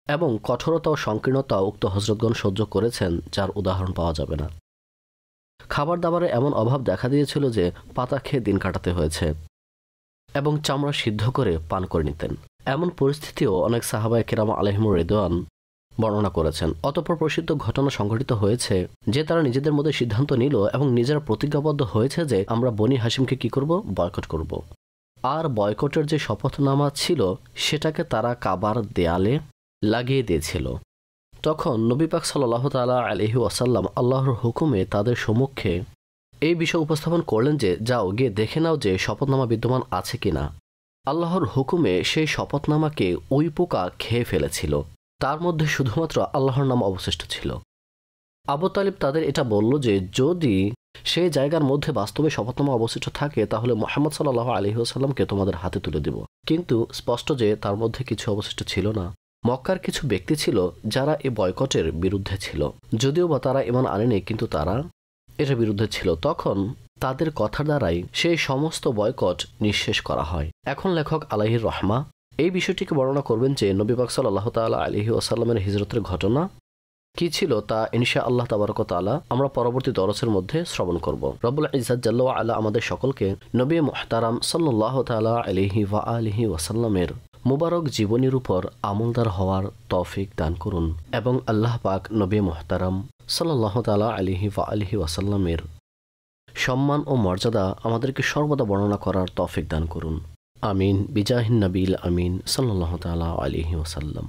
এবং কঠোরতা ও সংকীর্ণতা উক্ত হযরতগণ সহ্য করেছেন যার উদাহরণ পাওয়া যাবে না। খাবার দাবারের এমন অভাব দেখা দিয়েছিল যে পাতা খেয়ে দিন কাটাতে হয়েছে এবং চামড়া সিদ্ধ করে পান করে নিতেন। এমন পরিস্থিতিও অনেক সাহাবায়ে কেরাম আলাইহিমুর রিদওয়ান বর্ণনা করেছেন। অতঃপর প্রসিদ্ধ ঘটনা সংঘটিত হয়েছে যে তারা নিজেদের মধ্যে সিদ্ধান্ত নিল এবং নিজেরা প্রতিজ্ঞাবদ্ধ হয়েছে যে আমরা বনি হাশিমকে কি করব? বয়কট করব। আর বয়কটের যে শপথনামা ছিল সেটাকে তারা কাবার দেয়ালে লাগিয়ে দিয়েছিল। তখন নবী পাক সাল্লাল্লাহু তাআলা আলাইহি ওয়াসাল্লাম আল্লাহর হুকুমে তাদের সম্মুখে এই বিষয় উপস্থাপন করলেন যে যাও গিয়ে দেখে নাও যে শপথনামা বিদ্যমান আছে কিনা। আল্লাহর হুকুমে সেই শপথনামাকে ওই পোকা খেয়ে ফেলেছিল, তার মধ্যে শুধুমাত্র আল্লাহর নাম অবশিষ্ট ছিল। আবু তালিব তাদের এটা বলল যে যদি সেই জায়গার মধ্যে বাস্তবে শপথনামা অবশিষ্ট থাকে তাহলে মুহাম্মদ সাল্লাল্লাহু আলাইহি ওয়াসাল্লামকে তোমাদের হাতে তুলে দেব। কিন্তু স্পষ্ট যে তার মধ্যে কিছু অবশিষ্ট ছিল না। মক্কার কিছু ব্যক্তি ছিল যারা এই বয়কটের বিরুদ্ধে ছিল, যদিও বা তারা ঈমান আনেনি, কিন্তু তারা এর বিরুদ্ধে ছিল। তখন তাদের কথার দ্বারাই সেই সমস্ত বয়কট নিঃশেষ করা হয়। এখন লেখক আলাইহির রহমা এই বিষয়টিকে বর্ণনা করবেন যে নবী পাক সাল্লাল্লাহু তাআলা আলাইহি ওয়াসাল্লামের হিজরতের ঘটনা কি ছিল তা ইনশাআল্লাহ তাবারক ওয়া তাআলা আমরা পরবর্তী দরসের মধ্যে শ্রবণ করব। রব্বুল ইজ্জত জাল্লা ওয়া আলা আমাদের সকলকে নবী মুহতারাম সাল্লাল্লাহু তাআলা আলাইহি ওয়া আলিহি ওয়াসাল্লামের মুবারক জীবনীর উপর আমলদার হওয়ার তৌফিক দান করুন এবং আল্লাহ পাক নবী মুহতারাম সাল্লাল্লাহু তাআলা আলাইহি ওয়া আলিহি ওয়াসাল্লামের সম্মান ও মর্যাদা আমাদেরকে সর্বদা বর্ণনা করার তৌফিক দান করুন। আমিন বিজাহিন নবীল আমিন সাল্লাল্লাহু তাআলা আলাইহি ওয়াসাল্লাম।